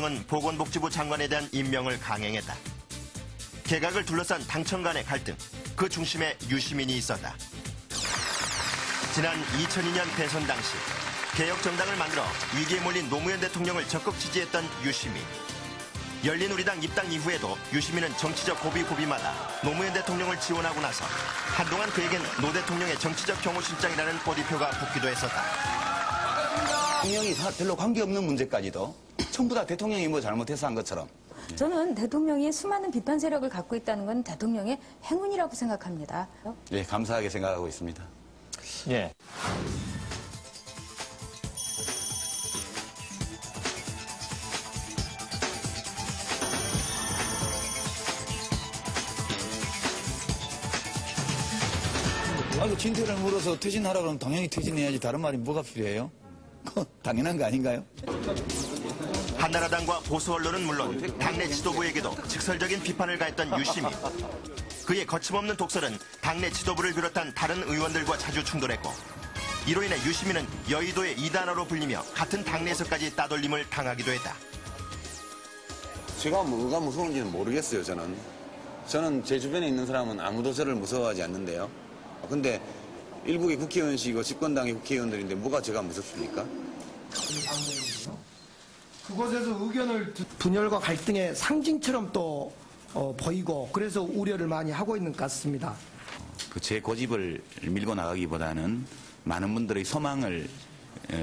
대통령은 보건복지부 장관에 대한 임명을 강행했다. 개각을 둘러싼 당청 간의 갈등, 그 중심에 유시민이 있었다. 지난 2002년 대선 당시 개혁정당을 만들어 위기에 몰린 노무현 대통령을 적극 지지했던 유시민. 열린우리당 입당 이후에도 유시민은 정치적 고비고비마다 노무현 대통령을 지원하고 나서 한동안 그에겐 노 대통령의 정치적 경호실장이라는 꼬리표가 붙기도 했었다. 대통령이 별로 관계없는 문제까지도 전부 다 대통령이 뭐 잘못해서 한 것처럼. 저는 대통령이 수많은 비판 세력을 갖고 있다는 건 대통령의 행운이라고 생각합니다. 예, 감사하게 생각하고 있습니다. 예. 아이고, 진퇴를 물어서 퇴진하라 그러면 당연히 퇴진해야지. 다른 말이 뭐가 필요해요? 당연한 거 아닌가요? 한나라당과 보수 언론은 물론 당내 지도부에게도 직설적인 비판을 가했던 유시민. 그의 거침없는 독설은 당내 지도부를 비롯한 다른 의원들과 자주 충돌했고, 이로 인해 유시민은 여의도의 이단어로 불리며 같은 당내에서까지 따돌림을 당하기도 했다. 제가 뭐가 무서운지는 모르겠어요, 저는. 저는 제 주변에 있는 사람은 아무도 저를 무서워하지 않는데요. 근데 일국의 국회의원이시고 집권당의 국회의원들인데 뭐가 제가 무섭습니까? 그곳에서 의견을 분열과 갈등의 상징처럼 또 보이고 그래서 우려를 많이 하고 있는 것 같습니다. 제 고집을 밀고 나가기보다는 많은 분들의 소망을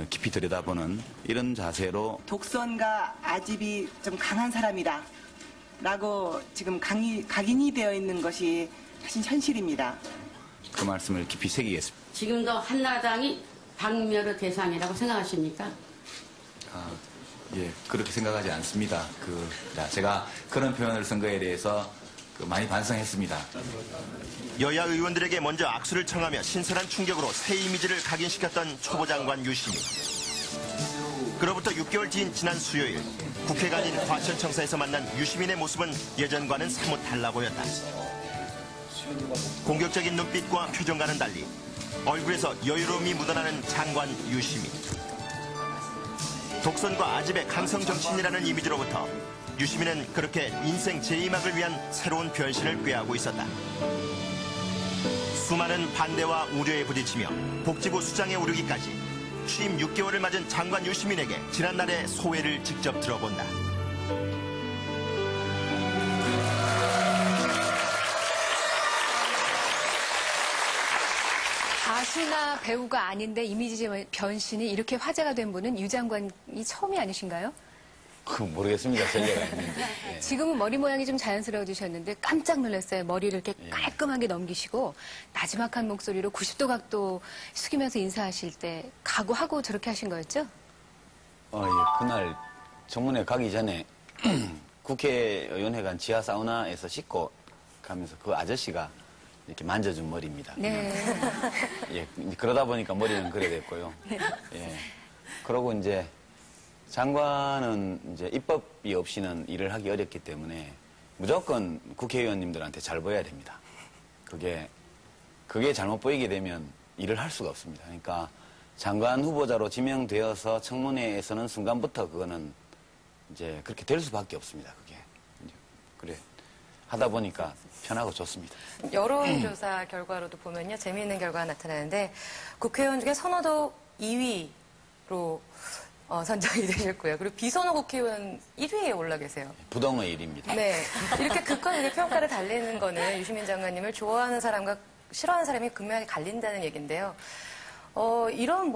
깊이 들여다보는 이런 자세로 독선과 아집이 좀 강한 사람이다 라고 지금 각인이 되어 있는 것이 사실 현실입니다. 그 말씀을 깊이 새기겠습니다. 지금도 한나라당이 박멸의 대상이라고 생각하십니까? 예, 그렇게 생각하지 않습니다. 제가 그런 표현을 쓴 거에 대해서 많이 반성했습니다. 여야 의원들에게 먼저 악수를 청하며 신선한 충격으로 새 이미지를 각인시켰던 초보장관 유시민. 그로부터 6개월 뒤인 지난 수요일, 국회가 아닌 과천청사에서 만난 유시민의 모습은 예전과는 사뭇 달라 보였다. 공격적인 눈빛과 표정과는 달리 얼굴에서 여유로움이 묻어나는 장관 유시민. 독선과 아집의 강성 정치인이라는 이미지로부터 유시민은 그렇게 인생 제2막을 위한 새로운 변신을 꾀하고 있었다. 수많은 반대와 우려에 부딪히며 복지부 수장에 오르기까지 취임 6개월을 맞은 장관 유시민에게 지난날의 소회를 직접 들어본다. 가수나 배우가 아닌데 이미지 변신이 이렇게 화제가 된 분은 유 장관이 처음이 아니신가요? 모르겠습니다. 전례가 있는데. 예. 지금은 머리 모양이 좀 자연스러워지셨는데 깜짝 놀랐어요. 머리를 이렇게 깔끔하게 넘기시고 나지막한 목소리로 90도 각도 숙이면서 인사하실 때 각오하고 저렇게 하신 거였죠? 예. 그날 정문에 가기 전에 국회의원회관 지하 사우나에서 씻고 가면서 그 아저씨가 이렇게 만져준 머리입니다. 네. 예, 그러다 보니까 머리는 그래 됐고요. 예. 그러고 이제 장관은 이제 입법이 없이는 일을 하기 어렵기 때문에 무조건 국회의원님들한테 잘 보여야 됩니다. 그게 잘못 보이게 되면 일을 할 수가 없습니다. 그러니까 장관 후보자로 지명되어서 청문회에서는 순간부터 그거는 이제 그렇게 될 수밖에 없습니다. 그래. 하다 보니까 편하고 좋습니다. 여론조사 결과로도 보면요. 재미있는 결과가 나타나는데 국회의원 중에 선호도 2위로 선정이 되셨고요. 그리고 비선호 국회의원 1위에 올라 계세요. 부동의 일입니다. 네. 이렇게 극과 평가를 달리는 거는 유시민 장관님을 좋아하는 사람과 싫어하는 사람이 극명하게 갈린다는 얘기인데요. 이런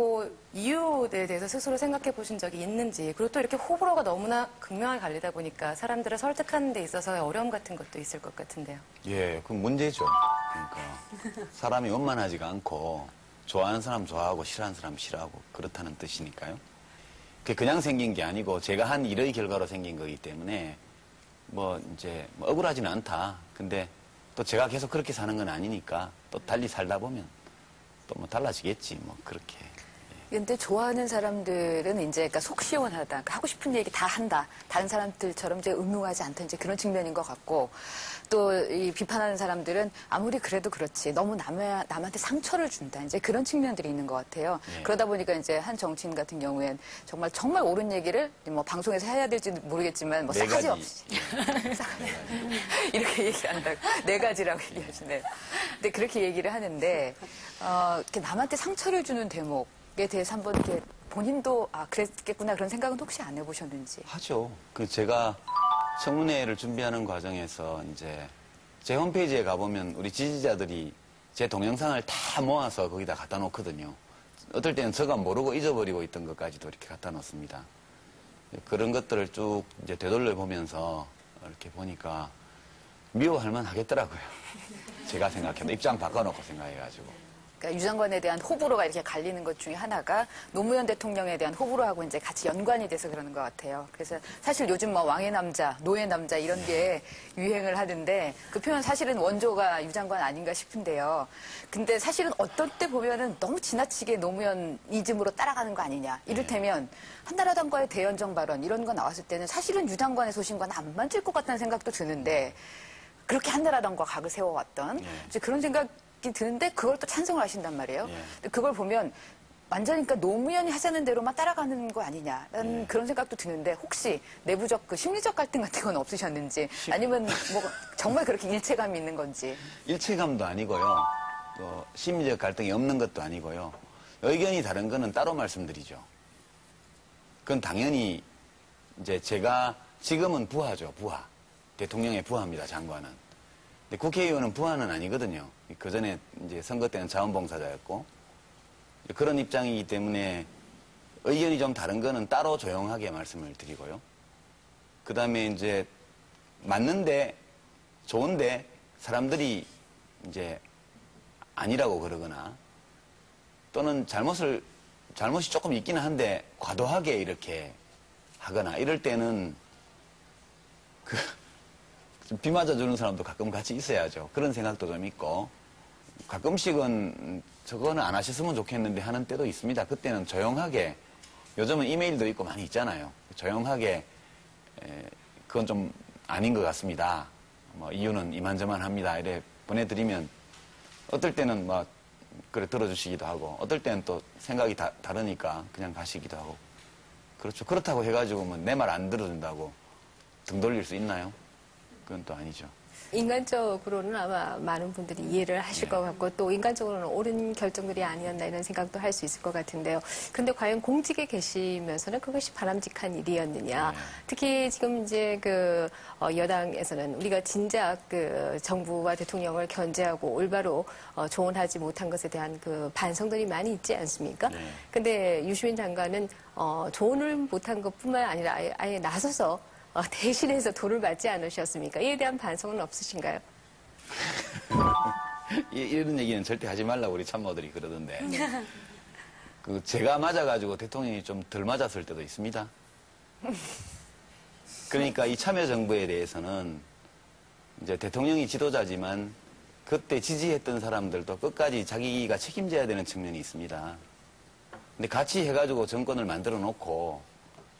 이유에 대해서 스스로 생각해 보신 적이 있는지, 그리고 또 이렇게 호불호가 너무나 극명하게 갈리다 보니까 사람들을 설득하는 데 있어서의 어려움 같은 것도 있을 것 같은데요. 예, 그건 문제죠. 그러니까 사람이 원만하지가 않고 좋아하는 사람 좋아하고 싫어하는 사람 싫어하고 그렇다는 뜻이니까요. 그게 그냥 생긴 게 아니고 제가 한 일의 결과로 생긴 거기 때문에 이제 억울하지는 않다. 근데 또 제가 계속 그렇게 사는 건 아니니까 또 달리 살다 보면 또 달라지겠지, 그렇게. 예. 근데 좋아하는 사람들은 이제 그러니까 속 시원하다. 그러니까 하고 싶은 얘기 다 한다. 다른 사람들처럼 이제 음흉하지 않다. 이제 그런 측면인 것 같고 또 이 비판하는 사람들은 아무리 그래도 그렇지 너무 남한테 상처를 준다. 이제 그런 측면들이 있는 것 같아요. 그러다 보니까 이제 한 정치인 같은 경우엔 정말 옳은 얘기를 뭐 방송에서 해야 될지 모르겠지만 뭐 네 싸가지 가지. 없이 이렇게 얘기한다고 네 가지라고 얘기하시네요. 근데 그렇게 얘기를 하는데 이렇게 남한테 상처를 주는 대목에 대해서 한번 이렇게 본인도 그랬겠구나 그런 생각은 혹시 안 해보셨는지. 하죠. 제가 청문회를 준비하는 과정에서 이제 제 홈페이지에 가보면 우리 지지자들이 제 동영상을 다 모아서 거기다 갖다 놓거든요. 어떨 때는 제가 모르고 잊어버리고 있던 것까지도 이렇게 갖다 놓습니다. 그런 것들을 쭉 이제 되돌려 보면서 이렇게 보니까 미워할 만 하겠더라고요. 제가 생각해도 입장 바꿔놓고 생각해가지고. 그러니까 유 장관에 대한 호불호가 이렇게 갈리는 것 중에 하나가 노무현 대통령에 대한 호불호하고 이제 같이 연관이 돼서 그러는 것 같아요. 그래서 사실 요즘 뭐 왕의 남자, 노예 남자 이런 게 유행을 하는데 그 표현 사실은 원조가 유 장관 아닌가 싶은데요. 근데 사실은 어떤 때 보면은 너무 지나치게 노무현 이즘으로 따라가는 거 아니냐. 이를테면 한나라당과의 대연정 발언 이런 거 나왔을 때는 사실은 유 장관의 소신과는 안 맞을 것 같다는 생각도 드는데 그렇게 한나라당과 각을 세워왔던 이제 그런 생각이 드는데 그걸 또 찬성을 하신단 말이에요. 근데 그걸 보면 완전히 그러니까 노무현이 하자는 대로만 따라가는 거 아니냐라는 그런 생각도 드는데 혹시 내부적 그 심리적 갈등 같은 건 없으셨는지 아니면 뭐 정말 그렇게 일체감이 있는 건지. 일체감도 아니고요. 심리적 갈등이 없는 것도 아니고요. 의견이 다른 거는 따로 말씀드리죠. 그건 당연히 이제 제가 지금은 부하죠, 부하. 대통령의 부하입니다, 장관은. 근데 국회의원은 부하는 아니거든요. 그 전에 이제 선거 때는 자원봉사자였고 그런 입장이기 때문에 의견이 좀 다른 거는 따로 조용하게 말씀을 드리고요. 그 다음에 이제 맞는데 좋은데 사람들이 이제 아니라고 그러거나 또는 잘못이 조금 있기는 한데 과도하게 이렇게 하거나 이럴 때는 비 맞아주는 사람도 가끔 같이 있어야죠. 그런 생각도 좀 있고 가끔씩은 저거는 안 하셨으면 좋겠는데 하는 때도 있습니다. 그때는 조용하게 요즘은 이메일도 있고 많이 있잖아요. 조용하게 그건 좀 아닌 것 같습니다. 뭐 이유는 이만저만합니다. 이래 보내드리면 어떨 때는 막 그래 들어주시기도 하고 어떨 때는 또 생각이 다르니까 그냥 가시기도 하고 그렇죠. 그렇다고 해가지고 뭐 내 말 안 들어준다고 등 돌릴 수 있나요? 그건 또 아니죠. 인간적으로는 아마 많은 분들이 이해를 하실 것 같고 또 인간적으로는 옳은 결정들이 아니었나 이런 생각도 할 수 있을 것 같은데요. 근데 과연 공직에 계시면서는 그것이 바람직한 일이었느냐. 특히 지금 이제 그 여당에서는 우리가 진작 그 정부와 대통령을 견제하고 올바로 조언하지 못한 것에 대한 그 반성들이 많이 있지 않습니까? 근데 유시민 장관은 조언을 못한 것뿐만 아니라 아예 나서서 대신해서 돈을 받지 않으셨습니까? 이에 대한 반성은 없으신가요? 이런 얘기는 절대 하지 말라고 우리 참모들이 그러던데. 제가 맞아가지고 대통령이 좀 덜 맞았을 때도 있습니다. 그러니까 이 참여정부에 대해서는 이제 대통령이 지도자지만 그때 지지했던 사람들도 끝까지 자기가 책임져야 되는 측면이 있습니다. 근데 같이 해가지고 정권을 만들어 놓고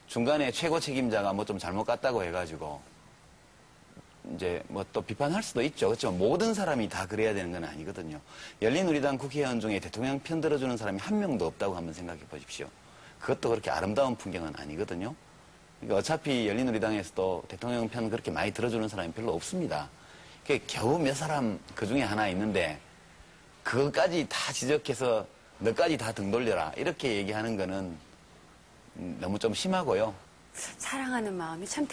중간에 최고 책임자가 뭐 좀 잘못 갔다고 해가지고 이제 뭐 또 비판할 수도 있죠. 그렇지만 모든 사람이 다 그래야 되는 건 아니거든요. 열린우리당 국회의원 중에 대통령 편 들어주는 사람이 한 명도 없다고 한번 생각해 보십시오. 그것도 그렇게 아름다운 풍경은 아니거든요. 그러니까 어차피 열린우리당에서도 대통령 편 그렇게 많이 들어주는 사람이 별로 없습니다. 겨우 몇 사람 그 중에 하나 있는데 그것까지 다 지적해서 너까지 다 등 돌려라 이렇게 얘기하는 거는 너무 좀 심하고요. 사랑하는 마음이 참